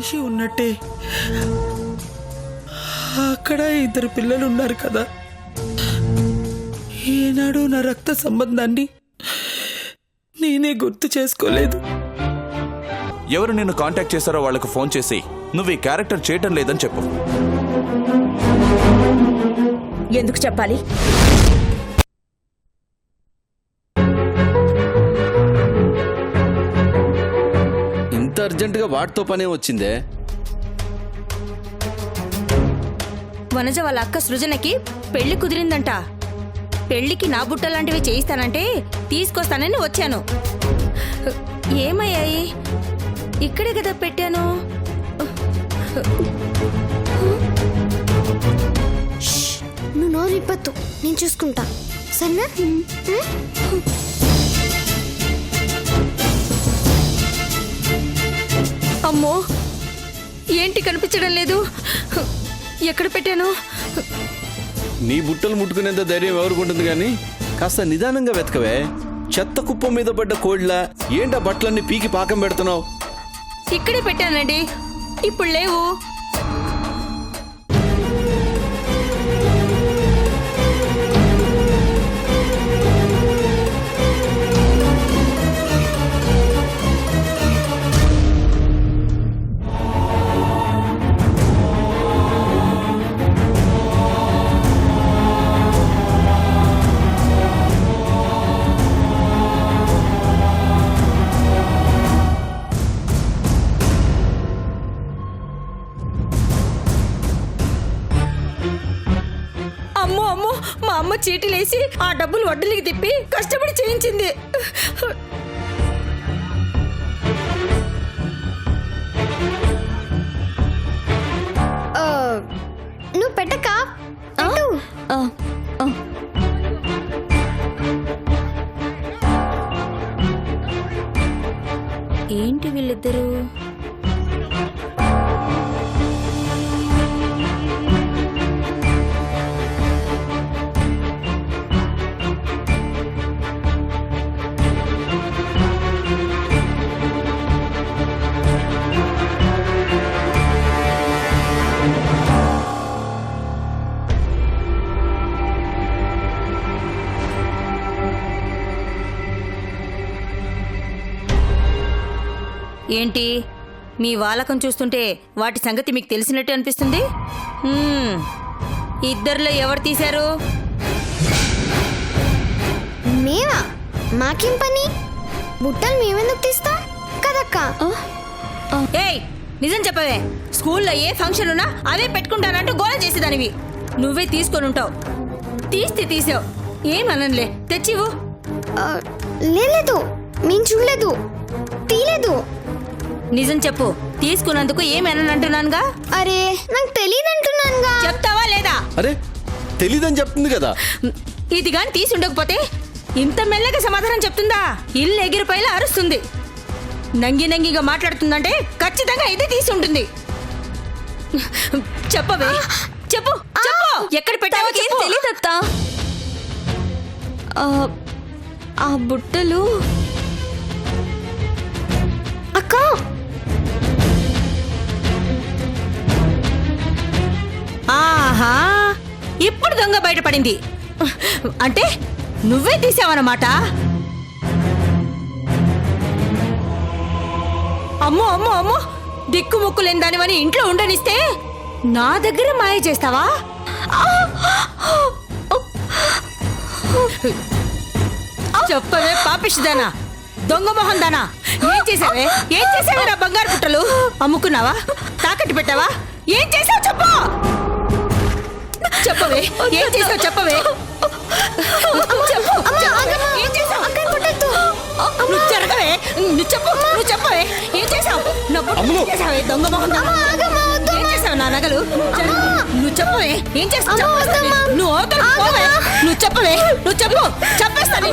మనిషి ఉన్నట్టే అక్కడ ఇద్దరు పిల్లలు ఉన్నారు కదా. ఈనాడు నా రక్త సంబంధాన్ని నేనే గుర్తు చేసుకోలేదు. ఎవరు నిన్ను కాంటాక్ట్ చేశారో వాళ్ళకు ఫోన్ చేసి నువ్వు ఈ క్యారెక్టర్ చేయటం లేదని చెప్పు. ఎందుకు చెప్పాలి? ఇంత అర్జెంటుగా వాటితో పనే వచ్చిందే? వనజ వాళ్ళ అక్క సృజనకి పెళ్లి కుదిరిందంట. పెళ్లికి నా బుట్ట లాంటివి చేయిస్తానంటే తీసుకొస్తానని వచ్చాను. ఏమయ్యాయి? ఇక్కడే కదా పెట్టాను. నువ్వు నోరు ఇప్పొద్దు, నేను చూసుకుంటా సరేనా? అమ్మో, ఏంటి కనిపించడం లేదు? ఎక్కడ పెట్టాను? నీ బుట్టలు ముట్టుకునేంత ధైర్యం ఎవరికి గాని కాస్త నిదానంగా వెతకవే. చెత్త కుప్ప మీద పడ్డ కోళ్ళ ఏంటా బట్టలన్నీ పీకి పాకం పెడుతున్నావు? ఇక్కడే పెట్టానండి, ఇప్పుడు లేవు. అమ్మో అమ్మో, మా అమ్మ చీటీలేసి ఆ డబ్బులు వడ్డీలకి తిప్పి కష్టపడి చేయించింది. నువ్వు పెట్టక పెట్టు. ఏంటి వీళ్ళిద్దరూ? ఏంటి మీ వాలకం చూస్తుంటే వాటి సంగతి మీకు తెలిసినట్టు అనిపిస్తుంది. ఇద్దరిలో ఎవరు తీశారు? మేమా? మాకేం పని? బుట్టలు మేమెందుకు తీస్తాం కదక్క? ఏయ్, నిజం చెప్పవే. స్కూల్లో ఏ ఫంక్షన్ ఉన్నా అవే పెట్టుకుంటానంటూ గోల చేసేదానివి. నువ్వే తీసుకొని ఉంటావు. తీస్తే తీసావు, ఏమనలే. తెచ్చివు. లేదు, మేము చూడలేదు, తీలేదు. నిజం చెప్పు, తీసుకున్నందుకు ఏమేనంటున్నానుగా. అరే నాకు తెలియదంటున్నానుగా. చెప్తావా లేదా? అరే తెలీదని చెప్తుంది కదా. ఇది గాని తీసి ఉండకపోతే ఇంత మెల్లగా సమాధానం చెప్తుందా? ఇల్లు ఎగిరిపోయేలా అరుస్తుంది. నంగి నంగిగా మాట్లాడుతుందంటే ఖచ్చితంగా ఇది తీసి ఉంటుంది. చెప్పవే, చెప్పు చెప్పు. ఎక్కడ పెట్టావో చెప్పు. తెలీదత్తా. ఆ బుట్టలు అక్క. ఆహా, ఇప్పుడు దొంగ బయటపడింది. అంటే నువ్వే తీసావన్నమాట. అమ్మో అమ్మో అమ్మో, దిక్కు ముక్కు లేని ఇంట్లో ఉండనిస్తే నా దగ్గర మాయ చేస్తావా? చెప్పవే పాపిష్దానా, దొంగ మొహం దానా. ఏం చేసావే? ఏం చేసావే? నా బంగారు పుట్టలు అమ్ముకున్నావా? తాకట్టు పెట్టావా? ఏం చేసావు చెప్పు. చెప్పవే, ఏం చేసావు చెప్పవే. చెప్పు, ఏం చేసావు? నువ్వు జరగవే, నువ్వు చెప్పు, నువ్వు చెప్పవే. ఏం చేసావు? నా బుట్టలు ఏం చేసావే? దొంగ మొహం దానా. ఏం చేసావు నా నగలు? నువ్వు చెప్పవే, ఏం చేస్తావు? నువ్వు అవతల పోవే. నువ్వు చెప్పవే, నువ్వు చెప్పు. చెప్పేస్తాను.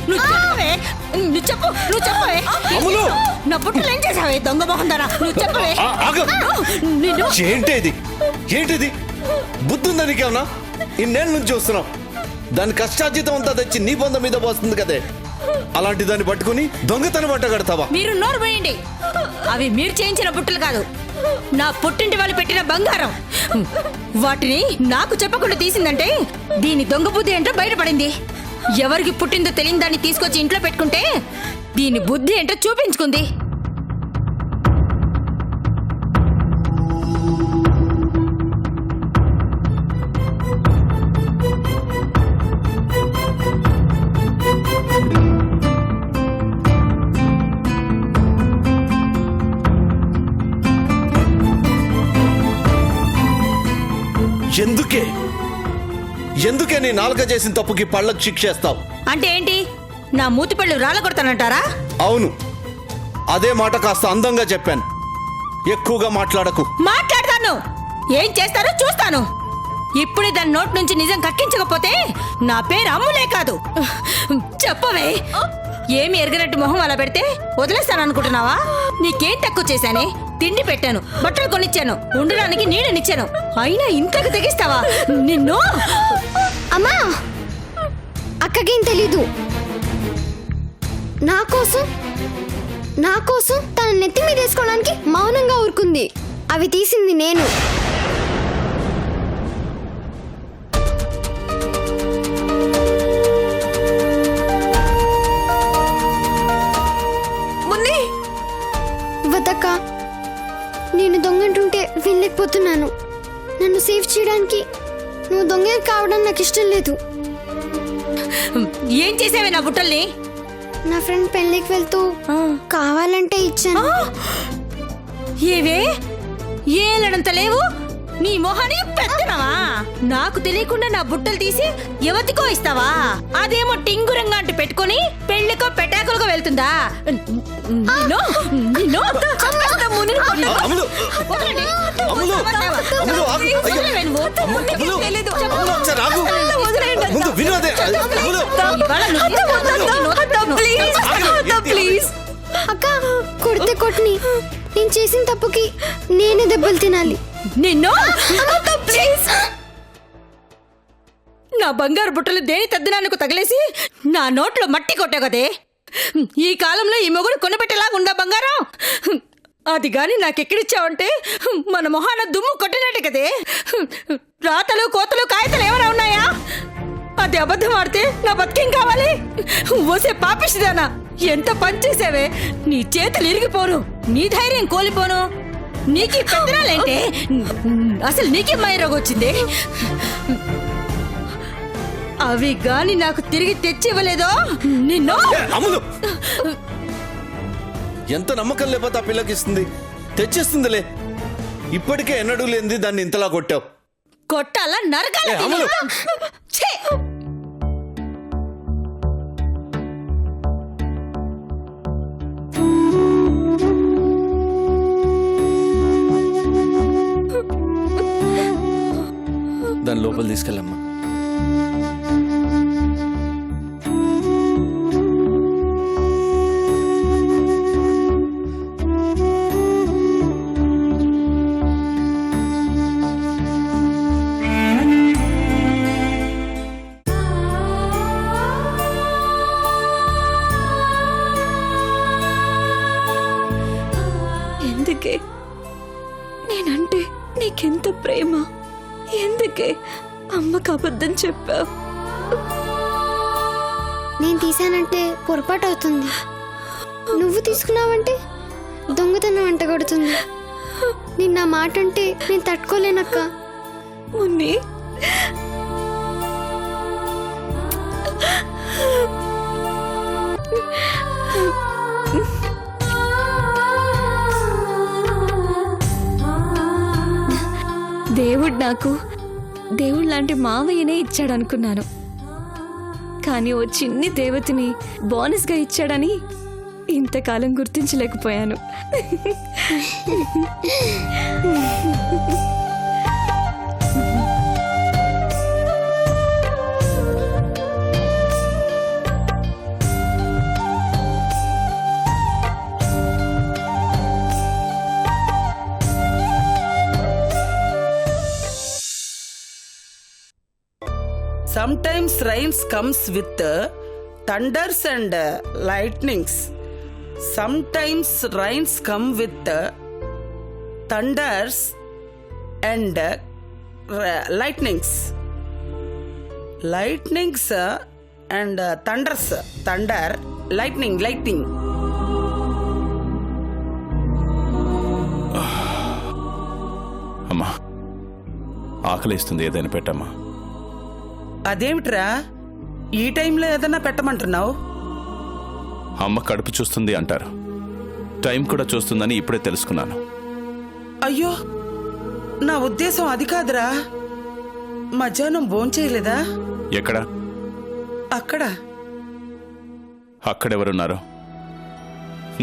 నువ్వు చెప్పవే, నువ్వు చెప్పు, నువ్వు చెప్పవే. నా బుట్టలు ఏం చేసావే? దొంగ మొహం దానా. నువ్వు చెప్పవే. ఏంటిది ఏంటిది? బుద్ధి ఉందా నీకేమన్నా? ఇన్నేళ్ళ నుంచి చూస్తున్నావు. దాని కష్టార్జితం అంతా తెచ్చి నీ బొంద మీద పోస్తుంది కదే. అలాంటి దాన్ని పట్టుకుని దొంగతనం బట్ట కడతావా? మీరు నోరు పోయండి. అవి మీరు చేయించిన బుట్టలు కాదు, నా పుట్టింటి వాళ్ళు పెట్టిన బంగారం. వాటిని నాకు చెప్పకుండా తీసిందంటే దీని దొంగ బుద్ధి ఏంటో బయటపడింది. ఎవరికి పుట్టిందో తెలియని దాన్ని తీసుకొచ్చి ఇంట్లో పెట్టుకుంటే దీని బుద్ధి ఏంటో చూపించుకుంది. ఎందుకే నీ నాలుక చేసిన తప్పుకి పళ్ళకు శిక్షేస్తావు? అంటే ఏంటి, నా మూతి పళ్ళు రాళ్ళ కొడతానంటారా? అవును, అదే మాట కాస్త అందంగా చెప్పాను. ఎక్కువగా మాట్లాడకు. మాట్లాడతాను, ఏం చేస్తారో చూస్తాను. ఇప్పుడే దాని నోట్ నుంచి నిజం కక్కించకపోతే నా పేరు అమ్ములే కాదు. చెప్పవే, ఏమి ఎరగనట్టు మొహం అలా పెడితే వదిలేస్తాననుకుంటున్నావా? నీకేం తక్కువ చేశానే? తిండి పెట్టాను, బట్టలు కొనిచ్చాను, ఉండడానికి నీడనిచ్చాను, అయినా ఇంతకు తెగిస్తావా? నిన్ను అమ్మా, అక్కకేం తెలీదు. నా కోసం తన నెత్తి మీద వేసుకోవడానికి మౌనంగా ఊరుకుంది. అవి తీసింది నేను. వద్దక్క, నేను దొంగంటుంటే వినలేకపోతున్నాను. నన్ను సేవ్ చేయడానికి నువ్వు దొంగ కావడం నాకు ఇష్టం లేదు. ఏం చేసావే నా బుట్టల్ని? నా ఫ్రెండ్ పెళ్ళికి వెళ్తూ కావాలంటే ఇచ్చాను. ఏవే ఏలడంత లేవు నీ మొహానికి పెద్దనవా? నాకు తెలియకుండా నా బుట్టలు తీసి ఎవతికో ఇస్తావా? అదేమో టింగురంగా అంటూ పెట్టుకొని పెళ్లికో పెటాకులుగా వెళ్తుందా? నిన్ను నిన్ను చంపేస్తా మునిని కొట్టు. అమ్ములు! వదలండి. అమ్ములు! అమ్ములు, ఆగు! అయ్యో! వదలవే నువ్వు. అమ్ములు! తెలీదు. అమ్ములు, ఒకసారి ఆగు. వదలండి. ముందు వినోదే. అమ్ములు! ఇవాళ నువ్వు ప్లీజ్. అక్క, కొడితే కొట్ని. నేను చేసిన తప్పుకి నేనే దెబ్బలు తినాలి. నిన్ను ప్లీజ్. నా బంగారు బుట్టలు దేని తద్దినానికి తగిలేసి నా నోట్లో మట్టి కొట్టావు కదే. ఈ కాలంలో ఈ మొగుడు కొనిపెట్టేలాగా ఉందా బంగారం? అది గాని నాకెక్కడిచ్చావంటే మన మొహాన దుమ్ము కొట్టినట్టు కదే. రాతలు కోతలు కాగితాలు ఏమైనా ఉన్నాయా? అది అబద్ధం ఆడితే నా బతికేం కావాలి? ఓసే పాపిష్టిదానా, ఎంత పని చేసావే. నీ చేతులు ఇరిగిపోను, నీ ధైర్యం కోల్పోను. నీకు పెద్దరాలంటే అసలు నీకే మైరోగం వచ్చింది. అవి గాని నాకు తిరిగి తెచ్చి ఇవ్వలేదో నిన్ను. అమ్ములు! ఎంత నమ్మకం లేకపోతే ఆ పిల్లకి ఇస్తుంది, తెచ్చేస్తుందిలే. ఇప్పటికే ఎన్నడూ లేనిది దాన్ని ఇంతలా కొట్టావు. కొట్టాలా నరకాల? అమ్ములు! దాని లోపల తీసుకెళ్ళమ్మా. ఎందుకే నేనంటే నీకెంత ప్రేమ? ఎందుకే అమ్మకు అబద్ధం చెప్పావు? నేను తీసానంటే పొరపాటు అవుతుంది. నువ్వు తీసుకున్నావంటే దొంగతనం అంట కొడుతుంది. నిన్న మాట అంటే నేను తట్టుకోలేనక్క. మున్ని, దేవుడు లాంటి మావయ్యనే ఇచ్చాడు అనుకున్నాను. కానీ ఓ చిన్ని దేవతని బోనస్గా ఇచ్చాడని ఇంతకాలం గుర్తించలేకపోయాను. Sometimes rains comes with thunders and lightnings. Sometimes rains come with thunders and lightnings. Lightnings and thunders. Thunder, lightning. అమ్మా ఆకలిస్తుంది, ఏదైనా పెట్టమ్మా. అదేమిట్రా ఈ టైంలో ఏదన్నా పెట్టమంటున్నావు? అమ్మ కడుపు చూస్తుంది అంటారు, టైం కూడా చూస్తుందని ఇప్పుడే తెలుసుకున్నాను. అయ్యో, నా ఉద్దేశం అది కాదురా. మధ్యాహ్నం భోంచేయలేదా? ఎక్కడ? అక్కడ. అక్కడెవరున్నారు?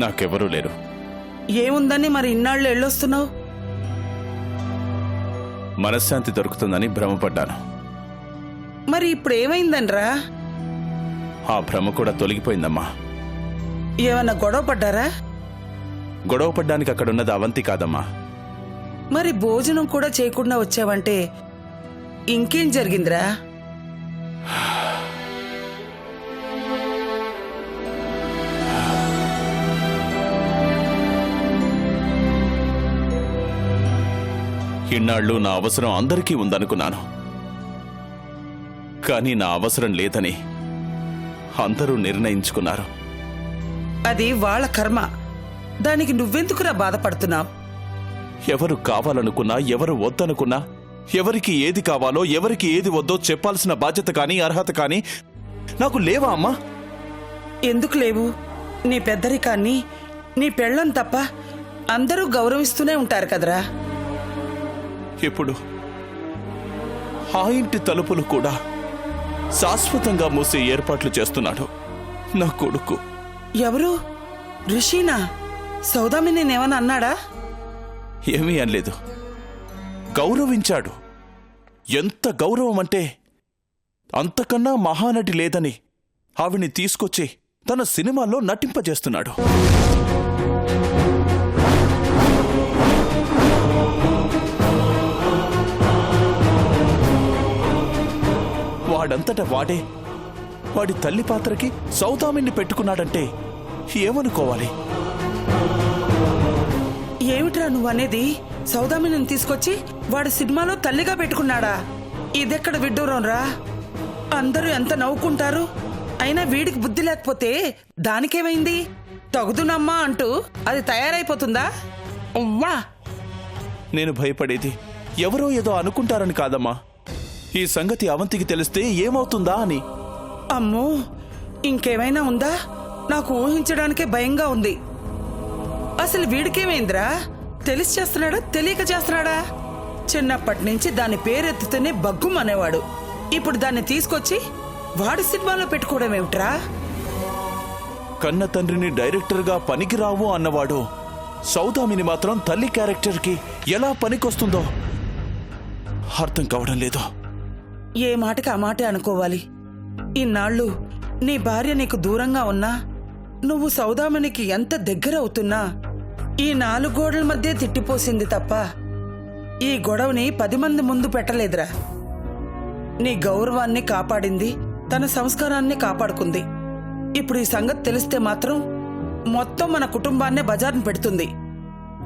నాకెవరూ లేరు. ఏముందని మరి ఇన్నాళ్ళు వెళ్ళొస్తున్నావు? మనశ్శాంతి దొరుకుతుందని భ్రమపడ్డాను. మరి ఇప్పుడు ఏమైందనరా? ఆ భ్రమ కూడా తొలగిపోయిందమ్మా. ఏమన్నా గొడవ పడ్డారా? గొడవ పడ్డానికి అక్కడున్నది అవంతి కాదమ్మా. మరి భోజనం కూడా చేయకుండా వచ్చావంటే ఇంకేం జరిగిందిరా? ఇన్నాళ్ళు నా అవసరం అందరికీ ఉందనుకున్నాను, కానీ నా అవసరం లేదని అందరూ నిర్ణయించుకున్నారు. అది వాళ్ళ కర్మ. దానికి నువ్వెందుకురా బాధపడుతున్నావు? ఎవరు కావాలనుకున్నా, ఎవరు వద్దనుకున్నా, ఎవరికి ఏది కావాలో ఎవరికి ఏది వద్దో చెప్పాల్సిన బాధ్యత కానీ అర్హత కానీ నాకు లేవా అమ్మా? ఎందుకు లేవు? నీ పెద్దరికాన్ని నీ పెళ్ళం తప్ప అందరూ గౌరవిస్తూనే ఉంటారు కదరా. ఇప్పుడు ఆ ఇంటి తలుపులు కూడా శాశ్వతంగా మూసే ఏర్పాట్లు చేస్తున్నాడు నా కొడుకు. ఎవరు? రిషీనా? సౌదామి నేనేమన్నా అన్నాడా? ఏమీ అనలేదు, గౌరవించాడు. ఎంత గౌరవం అంటే అంతకన్నా మహానటి లేదని ఆవిడ్ని తీసుకొచ్చి తన సినిమాల్లో నటింపజేస్తున్నాడు. వాడంతట వాడే వాడి తల్లి పాత్రకి సౌదామిని పెట్టుకున్నాడంటే ఏమనుకోవాలి? ఏమిట్రా నువ్వనేది? సౌదామిని తీసుకొచ్చి వాడి సినిమాలో తల్లిగా పెట్టుకున్నాడా? ఇదెక్కడ విడ్డూరం రా. అందరూ ఎంత నవ్వుకుంటారు. అయినా వీడికి బుద్ధి లేకపోతే దానికేమైంది? తగుదునమ్మా అంటూ అది తయారైపోతుందా? ఉవ్వా! నేను భయపడేది ఎవరో ఏదో అనుకుంటారని కాదమ్మా, ఈ సంగతి అవంతికి తెలిస్తే ఏమవుతుందా అని. అమ్మో, ఇంకేమైనా ఉందా? నాకు ఊహించడానికే భయంగా ఉంది. అసలు వీడికేమైందిరా? తెలిసి చేస్తున్నాడా, తెలియక చేస్తున్నాడా? చిన్నప్పటి నుంచి దాని పేరెత్తుతూనే బగ్గుం అనేవాడు. ఇప్పుడు దాన్ని తీసుకొచ్చి వాడి సినిమాలో పెట్టుకోవడం ఏమిట్రా? కన్న తండ్రిని డైరెక్టర్గా పనికిరావు అన్నవాడు సౌదామిని మాత్రం తల్లి క్యారెక్టర్కి ఎలా పనికొస్తుందో అర్థం కావడం లేదు. ఏ మాటకి ఆ మాటే అనుకోవాలి. ఇన్నాళ్ళు నీ భార్య నీకు దూరంగా ఉన్నా, నువ్వు సౌదామనికి ఎంత దగ్గర అవుతున్నా ఈ 4 గోడల మధ్య తిట్టిపోసింది తప్ప ఈ గొడవని 10 మంది ముందు పెట్టలేదురా. నీ గౌరవాన్ని కాపాడింది, తన సంస్కారాన్ని కాపాడుకుంది. ఇప్పుడు ఈ సంగతి తెలిస్తే మాత్రం మొత్తం మన కుటుంబాన్నే బజార్ను పెడుతుంది.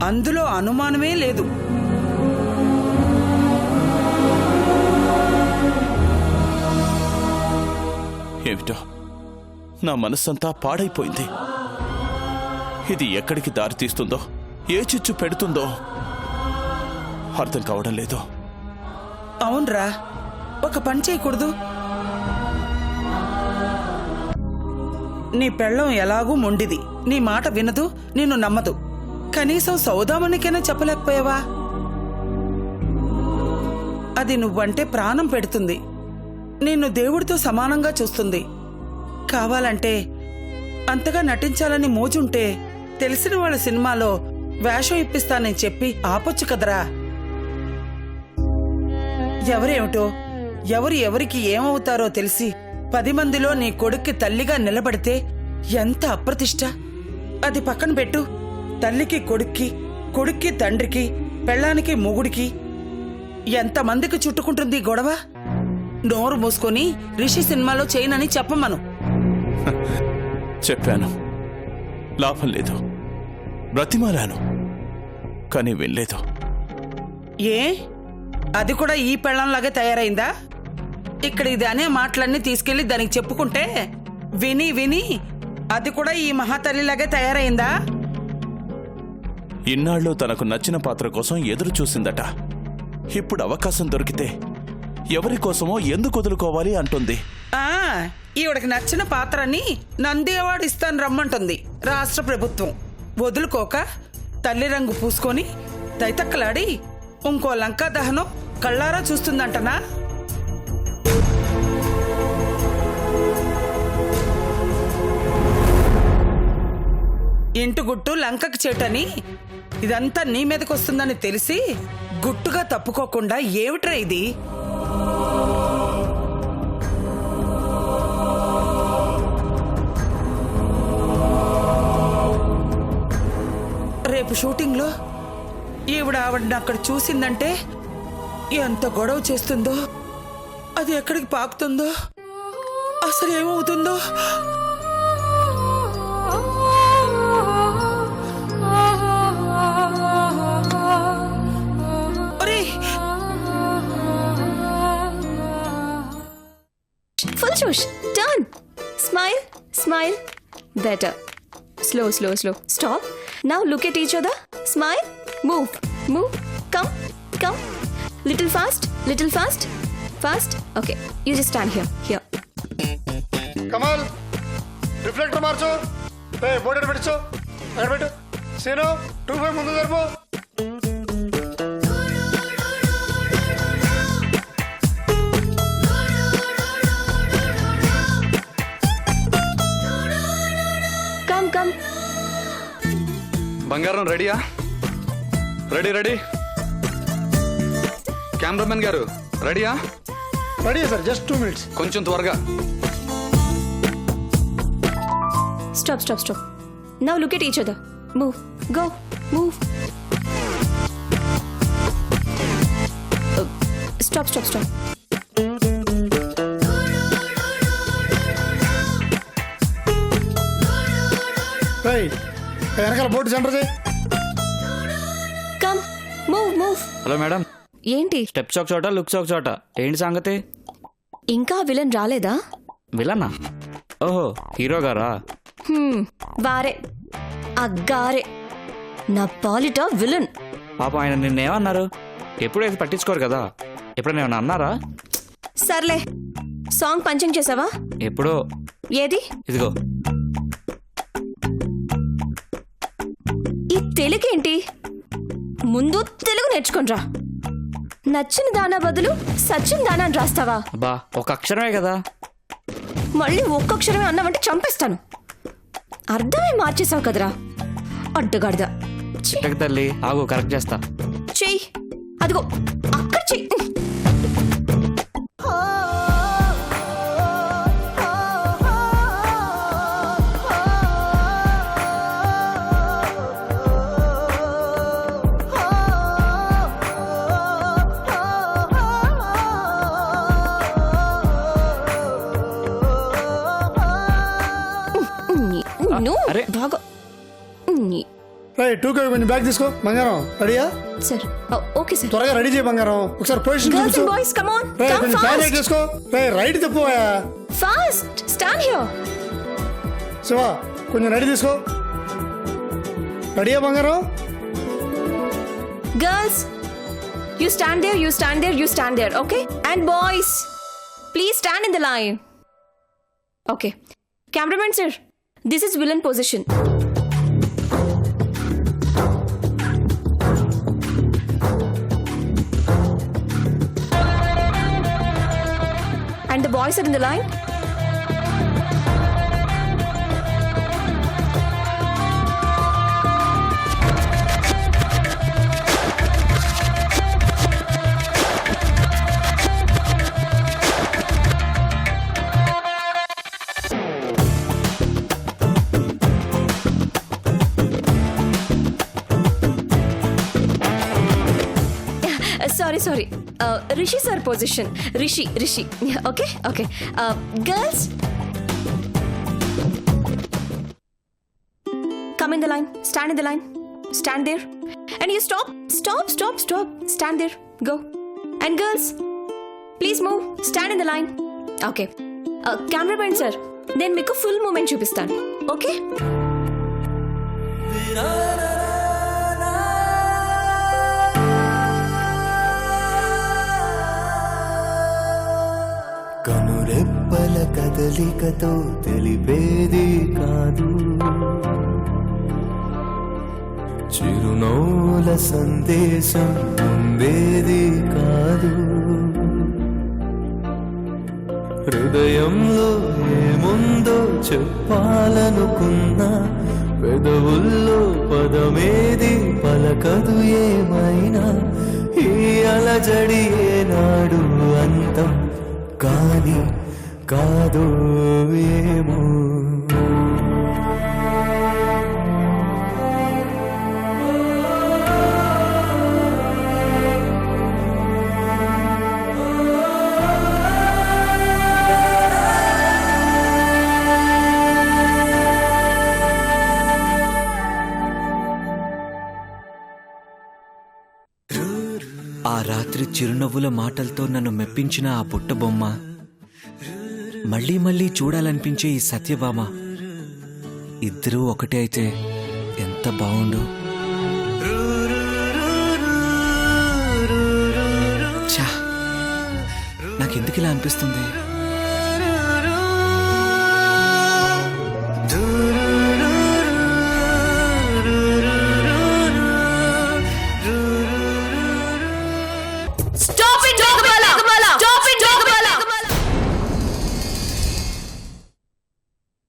అందులో అనుమానమే లేదు. ఏమిటో నా మనస్సంతా పాడైపోయింది. ఇది ఎక్కడికి దారి తీస్తుందో, ఏ చిచ్చు పెడుతుందో అర్థం కావడం లేదు. అవునరా, ఒక పని చేయకూడదు? నీ పెళ్ళం ఎలాగూ మొండిది, నీ మాట వినదు, నిన్ను నమ్మదు. కనీసం సౌదామనికైనా చెప్పలేకపోయావా? అది నువ్వంటే ప్రాణం పెడుతుంది, నిన్ను దేవుడితో సమానంగా చూస్తుంది. కావాలంటే అంతగా నటించాలని మోజుంటే తెలిసిన వాళ్ళ సినిమాలో వేషం ఇప్పిస్తానని చెప్పి ఆపొచ్చు కదరా. ఎవరేమిటో, ఎవరు ఎవరికి ఏమవుతారో తెలిసి 10 మందిలో నీ కొడుక్కి తల్లిగా నిలబడితే ఎంత అప్రతిష్ట. అది పక్కన పెట్టు. తల్లికి కొడుక్కి, కొడుక్కి తండ్రికి, పెళ్ళానికి మొగుడికి ఎంతమందికి చుట్టుకుంటుంది గొడవ. నోరు మూసుకొని రిషి సినిమాలో చేయనని చెప్పమను. చెప్పాను, లాభం లేదు. బ్రతిమాలాను, కానీ వినలేదు. ఏ అది కూడా ఈ పెళ్ళంలాగే తయారైందా? ఇక్కడ ఇది అనే మాటలన్నీ తీసుకెళ్లి దానికి చెప్పుకుంటే విని విని అది కూడా ఈ మహాతల్లిలాగే తయారైందా? ఇన్నాళ్ళు తనకు నచ్చిన పాత్ర కోసం ఎదురు చూసిందట. ఇప్పుడు అవకాశం దొరికితే ఎవరి కోసమో ఎందుకు వదులుకోవాలి అంటుంది. ఈవిడకి నచ్చిన పాత్రని నంది అవార్డు ఇస్తాను రమ్మంటుంది రాష్ట్ర ప్రభుత్వం. వదులుకోక తల్లి రంగు పూసుకొని తైతక్కలాడి ఇంకో లంకా దహనం కళ్ళారా చూస్తుందంటనా? ఇంటి గుట్టు లంకకి చేటని ఇదంతా నీ మీదకి వస్తుందని తెలిసి గుట్టుగా తప్పుకోకుండా ఏమిట్రా ఇది? రేపు షూటింగ్లో ఆవిడని అక్కడ చూసిందంటే ఎంత గొడవ చేస్తుందో, అది ఎక్కడికి పాకుతుందో, అసలు ఏమవుతుందో. ఫుల్ జోష్. Turn. Smile. Smile. Better. Slow, slow, slow. Stop. Now look at each other. Smile. Move. Move. Come. Come. Little fast. Little fast. Fast. Okay. You just stand here. Here. Kamal reflector March. Border పెట్టు. అక్కడ పెట్టు. Scene 25 ముందు జరుపు. Come, come. బంగారం రెడీయా? Ready ready. Cameraman గారు రెడీయా? Ready sir, just 2 minutes. కొంచెం త్వరగా. Stop, stop, stop. Now look at each other. Move. Go. Move. Stop, stop, stop. వెనకాల బోర్డు సెంటర్ చేయి. Come. Move, move. Hello madam, ఏంటి? స్టెప్స్ ఒక చోట లుక్స్ ఒక చోట, ఏంటి సంగతి? ఇంకా విలన్ రాలేదా? విలనా? ఓహో, హీరో గారా? వారే అగ్గారే నా పాలిట విలన్. పాపం ఆయన నిన్నేమన్నారు? ఎప్పుడు ఏది పట్టించుకోరు కదా, ఎప్పుడైనా ఏమన్నా అన్నారా? సర్లే, సాంగ్ పంచింగ్ చేసావా? ఎప్పుడో. ఏది? ఇదిగో. ఈ తెలుగేంటి? ముందు తెలుగు నేర్చుకోనరా. నచ్చిన దానా బదులు సచ్చిన దానా అని రాస్తావా? అబ్బా, ఒక అక్షరమే కదా. మళ్ళీ ఒక్కక్షరమే అన్నావంటే చంపేస్తాను. అర్థమే మార్చేసావు కదరా అడ్డగాడిద. చిట్టకి తల్లి, ఆగు, కరెక్ట్ చేస్తా. చెయ్యి, అదిగో అక్కడ చెయ్యి. అరే. బాగా రైట్ 2 కొంచెం బ్యాగ్ తీసుకో. బంగారం రెడీయా? సార్. Okay sir. త్వరగా రెడీ చేయి బంగారం. ఒకసారి పొజిషన్ Girls చూపించు. and boys, come on. రేయ్, Come కొంచెం ఫ్యాన్ fast. చేసుకో. రైట్ తిప్పుయా. Fast. Stand here. శివ కొంచెం రెడీ తీసుకో. రెడీయా బంగారం? Girls, you stand there, you stand there, you stand there, okay? And boys, please stand in the line. Okay. Cameraman sir, this is villain position. And the boys are in the line. Sorry. Rishi sir position. Rishi. Okay. Girls. come in the line. Stand in the line. Stand there. And you stop. Stand there. Go. And girls, please move. Stand in the line. Okay. Cameraman sir, then make a full movement చూపిస్తాను. Okay? కనురెప్పల కదలికతో తెలిపేది కాదు, చిరునవ్వుల సందేశం పొందేది కాదు. హృదయంలో ఏముందో చెప్పాలనుకున్నా పెదవుల్లో పదమేది పలకదు ఏమైనా. ఈ అలజడి ఏనాడు అంతం కాని కాదు ఏమో. ఆ రాత్రి చిరునవ్వుల మాటలతో నన్ను మెప్పించిన ఆ బుట్ట బొమ్మ, మళ్ళీ మళ్ళీ చూడాలనిపించే ఈ సత్యభామ, ఇద్దరూ ఒకటే అయితే ఎంత బాగుండు. ఛా, నాకెందుకు ఇలా అనిపిస్తుంది?